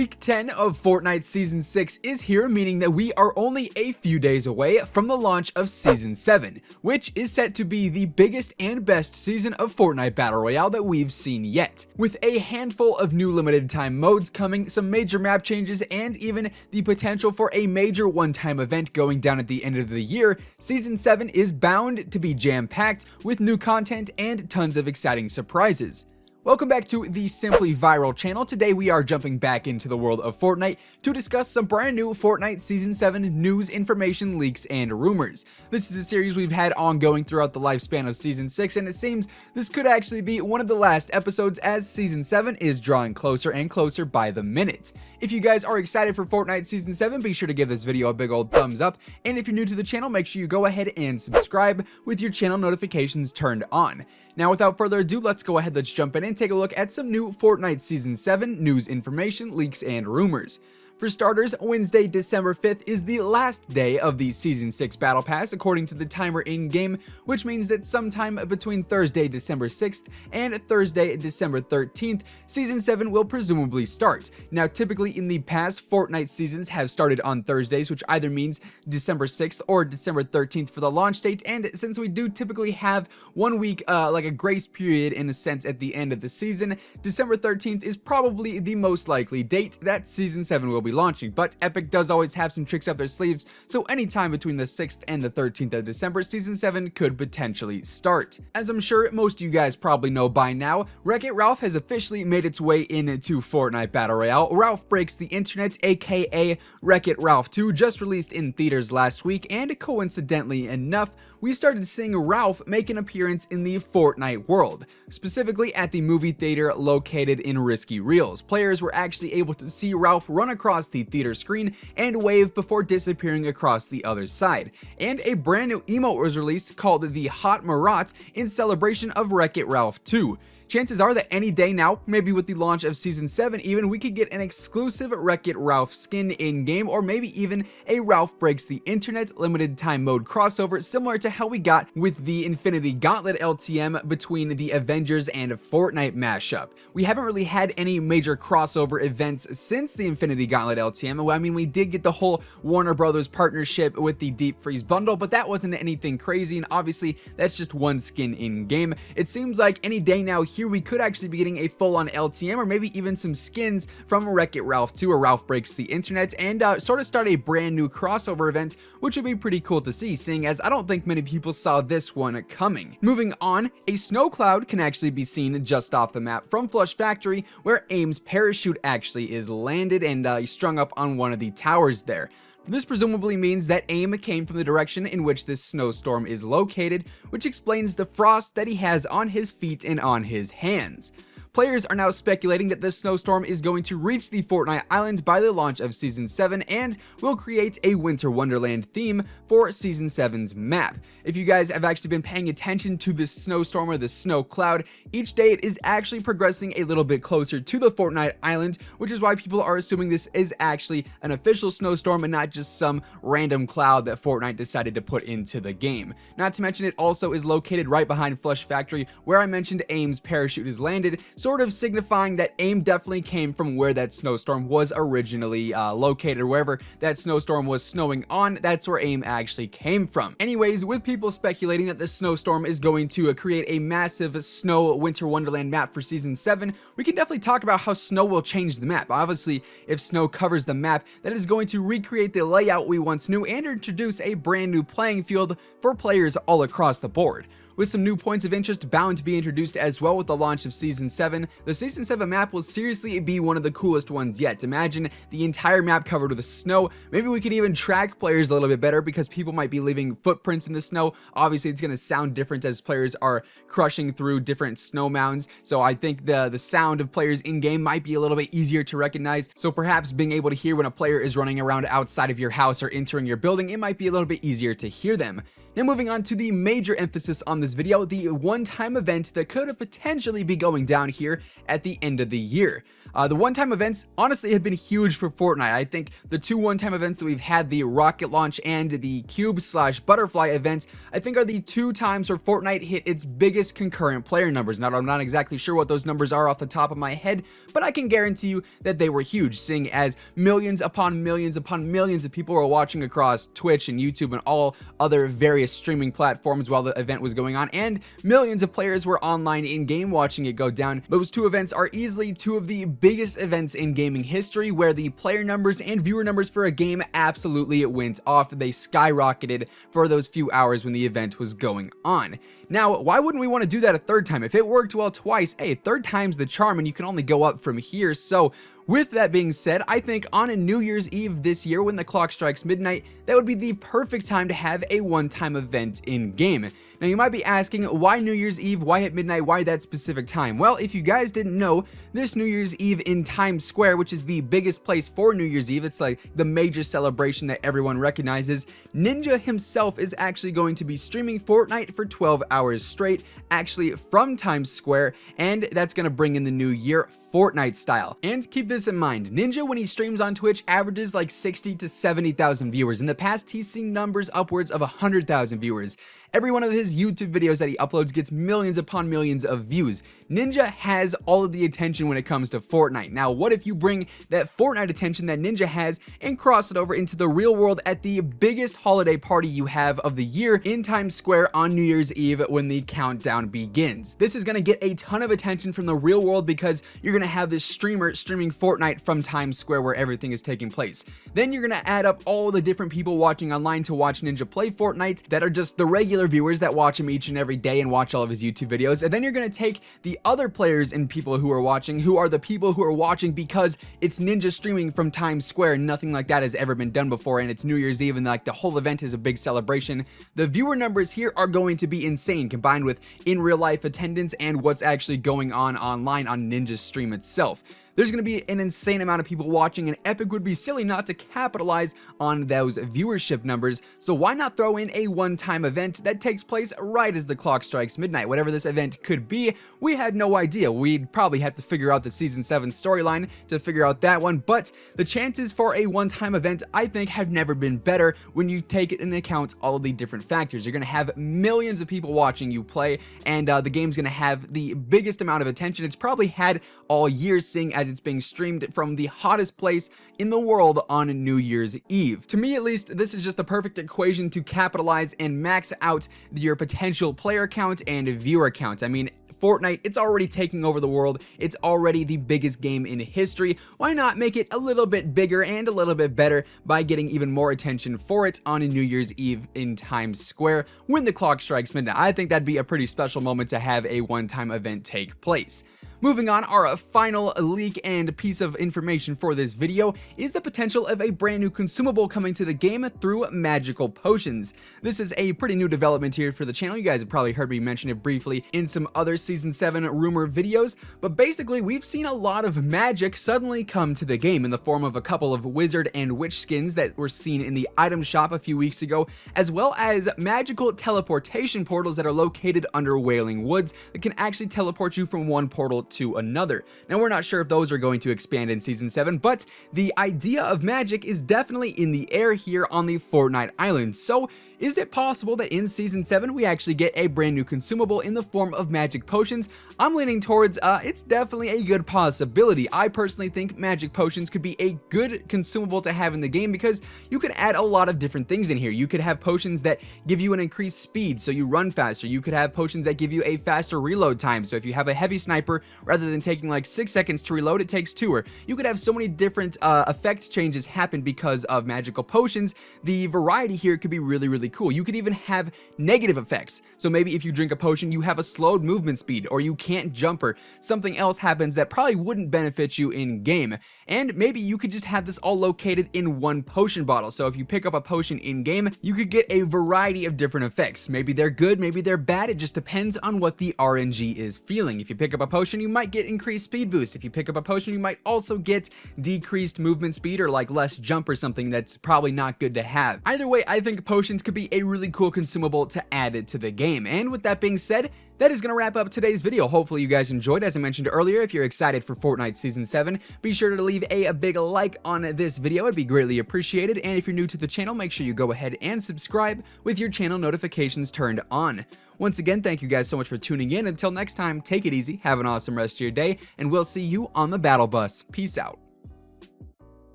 Week 10 of Fortnite Season 6 is here, meaning that we are only a few days away from the launch of Season 7, which is set to be the biggest and best season of Fortnite Battle Royale that we've seen yet. With a handful of new limited time modes coming, some major map changes, and even the potential for a major one-time event going down at the end of the year, Season 7 is bound to be jam-packed with new content and tons of exciting surprises. Welcome back to the Simply Viral channel. Today we are jumping back into the world of Fortnite to discuss some brand new Fortnite Season 7 news, information, leaks, and rumors. This is a series we've had ongoing throughout the lifespan of Season 6, and it seems this could actually be one of the last episodes as Season 7 is drawing closer and closer by the minute. If you guys are excited for Fortnite Season 7, be sure to give this video a big old thumbs up, and if you're new to the channel, make sure you go ahead and subscribe with your channel notifications turned on. Now, without further ado, let's go ahead, let's jump in and take a look at some new Fortnite Season 7 news, information, leaks, and rumors. For starters, Wednesday, December 5th is the last day of the Season 6 Battle Pass according to the timer in-game, which means that sometime between Thursday, December 6th and Thursday, December 13th, Season 7 will presumably start. Now, typically in the past, Fortnite seasons have started on Thursdays, which either means December 6th or December 13th for the launch date, and since we do typically have 1 week, like a grace period in a sense at the end of the season, December 13th is probably the most likely date that Season 7 will be launching. But Epic does always have some tricks up their sleeves, so anytime between the 6th and the 13th of December, Season 7 could potentially start. As I'm sure most of you guys probably know by now, Wreck-It Ralph has officially made its way into Fortnite Battle Royale. Ralph Breaks the Internet, aka Wreck-It Ralph 2, just released in theaters last week, and coincidentally enough, we started seeing Ralph make an appearance in the Fortnite world, specifically at the movie theater located in Risky Reels. Players were actually able to see Ralph run across the theater screen and wave before disappearing across the other side. And a brand new emote was released called the Hot Marat in celebration of Wreck-It Ralph 2. Chances are that any day now, maybe with the launch of Season 7 even, we could get an exclusive Wreck-It Ralph skin in-game, or maybe even a Ralph Breaks the Internet limited time mode crossover similar to how we got with the Infinity Gauntlet LTM between the Avengers and Fortnite mashup. We haven't really had any major crossover events since the Infinity Gauntlet LTM. Well, I mean, we did get the whole Warner Brothers partnership with the Deep Freeze bundle, but that wasn't anything crazy, and obviously that's just one skin in-game. It seems like any day now here we could actually be getting a full-on LTM, or maybe even some skins from Wreck-It Ralph 2 or Ralph Breaks the Internet, and sort of start a brand new crossover event, which would be pretty cool to see, seeing as I don't think many people saw this one coming. Moving on, a snow cloud can actually be seen just off the map from Flush Factory, where Aim's parachute actually is landed and strung up on one of the towers there. This presumably means that Aim came from the direction in which this snowstorm is located, which explains the frost that he has on his feet and on his hands. Players are now speculating that this snowstorm is going to reach the Fortnite Island by the launch of Season 7 and will create a Winter Wonderland theme for Season 7's map. If you guys have actually been paying attention to this snowstorm or this snow cloud, each day it is actually progressing a little bit closer to the Fortnite Island, which is why people are assuming this is actually an official snowstorm and not just some random cloud that Fortnite decided to put into the game. Not to mention, it also is located right behind Flush Factory, where I mentioned Aim's parachute is landed, sort of signifying that Aim definitely came from where that snowstorm was originally located, or wherever that snowstorm was snowing on, that's where Aim actually came from. Anyways, with people speculating that this snowstorm is going to create a massive snow Winter Wonderland map for Season 7, we can definitely talk about how snow will change the map. Obviously, if snow covers the map, that is going to recreate the layout we once knew and introduce a brand new playing field for players all across the board. With some new points of interest bound to be introduced as well with the launch of Season 7, the Season 7 map will seriously be one of the coolest ones yet. Imagine the entire map covered with snow. Maybe we could even track players a little bit better because people might be leaving footprints in the snow. Obviously, it's going to sound different as players are crushing through different snow mounds, so I think the sound of players in-game might be a little bit easier to recognize. So perhaps being able to hear when a player is running around outside of your house or entering your building, it might be a little bit easier to hear them. Now moving on to the major emphasis on this video, the one-time event that could potentially be going down here at the end of the year. The one-time events honestly have been huge for Fortnite. I think the two one-time events that we've had, the rocket launch and the cube/butterfly events, I think are the two times where Fortnite hit its biggest concurrent player numbers. Now, I'm not exactly sure what those numbers are off the top of my head, but I can guarantee you that they were huge, seeing as millions upon millions upon millions of people were watching across Twitch and YouTube and all other various streaming platforms while the event was going on, and millions of players were online in-game watching it go down. Those two events are easily two of the biggest events in gaming history, where the player numbers and viewer numbers for a game absolutely went off. They skyrocketed for those few hours when the event was going on. Now, why wouldn't we want to do that a third time? If it worked well twice, hey, third time's the charm, and you can only go up from here. So with that being said, I think on a New Year's Eve this year, when the clock strikes midnight, that would be the perfect time to have a one-time event in game. Now, you might be asking, why New Year's Eve? Why at midnight? Why that specific time? Well, if you guys didn't know, this New Year's Eve in Times Square, which is the biggest place for New Year's Eve, it's like the major celebration that everyone recognizes, Ninja himself is actually going to be streaming Fortnite for 12 hours straight, actually from Times Square, and that's going to bring in the new year Fortnite style. And keep this in mind, Ninja, when he streams on Twitch, averages like 60 to 70,000 viewers. In the past, he's seen numbers upwards of 100,000 viewers. Every one of his YouTube videos that he uploads gets millions upon millions of views. Ninja has all of the attention when it comes to Fortnite. Now, what if you bring that Fortnite attention that Ninja has and cross it over into the real world at the biggest holiday party you have of the year in Times Square on New Year's Eve when the countdown begins? This is going to get a ton of attention from the real world because you're going to have this streamer streaming Fortnite from Times Square where everything is taking place. Then you're going to add up all the different people watching online to watch Ninja play Fortnite that are just the regular viewers that watch him each and every day and watch all of his YouTube videos. And then you're going to take the other players and people who are watching, who are the people who are watching because it's Ninja streaming from Times Square. Nothing like that has ever been done before, and it's New Year's Eve, and like the whole event is a big celebration. The viewer numbers here are going to be insane, combined with in real life attendance and what's actually going on online on Ninja's stream itself. There's going to be an insane amount of people watching, and Epic would be silly not to capitalize on those viewership numbers. So why not throw in a one-time event that takes place right as the clock strikes midnight? Whatever this event could be, we had no idea. We'd probably have to figure out the Season 7 storyline to figure out that one, but the chances for a one-time event, I think, have never been better when you take into account all of the different factors. You're going to have millions of people watching you play, and the game's going to have the biggest amount of attention it's probably had all year, seeing as it's being streamed from the hottest place in the world on New Year's Eve. To me, at least, this is just the perfect equation to capitalize and max out your potential player count and viewer count. I mean, Fortnite, it's already taking over the world. It's already the biggest game in history. Why not make it a little bit bigger and a little bit better by getting even more attention for it on a New Year's Eve in Times Square when the clock strikes midnight? I think that'd be a pretty special moment to have a one-time event take place. Moving on, our final leak and piece of information for this video is the potential of a brand new consumable coming to the game through magical potions. This is a pretty new development here for the channel. You guys have probably heard me mention it briefly in some other Season 7 rumor videos, but basically we've seen a lot of magic suddenly come to the game in the form of a couple of wizard and witch skins that were seen in the item shop a few weeks ago, as well as magical teleportation portals that are located under Wailing Woods that can actually teleport you from one portal to another. Now, we're not sure if those are going to expand in Season 7, but the idea of magic is definitely in the air here on the Fortnite Island. So is it possible that in Season 7 we actually get a brand new consumable in the form of magic potions? I'm leaning towards it's definitely a good possibility. I personally think magic potions could be a good consumable to have in the game because you could add a lot of different things in here. You could have potions that give you an increased speed so you run faster. You could have potions that give you a faster reload time. So if you have a heavy sniper, rather than taking like 6 seconds to reload, it takes 2. Or you could have so many different effect changes happen because of magical potions. The variety here could be really, really cool. You could even have negative effects. So maybe if you drink a potion, you have a slowed movement speed, or you can't jump, or something else happens that probably wouldn't benefit you in game. And maybe you could just have this all located in one potion bottle. So if you pick up a potion in game, you could get a variety of different effects. Maybe they're good, maybe they're bad. It just depends on what the RNG is feeling. If you pick up a potion, you might get increased speed boost. If you pick up a potion, you might also get decreased movement speed or like less jump or something that's probably not good to have. Either way, I think potions could be be a really cool consumable to add to the game. And with that being said, that is going to wrap up today's video. Hopefully you guys enjoyed. As I mentioned earlier, if you're excited for Fortnite Season 7, be sure to leave a big like on this video. It'd be greatly appreciated. And if you're new to the channel, make sure you go ahead and subscribe with your channel notifications turned on. Once again, thank you guys so much for tuning in. Until next time, take it easy, have an awesome rest of your day, and we'll see you on the battle bus. Peace out.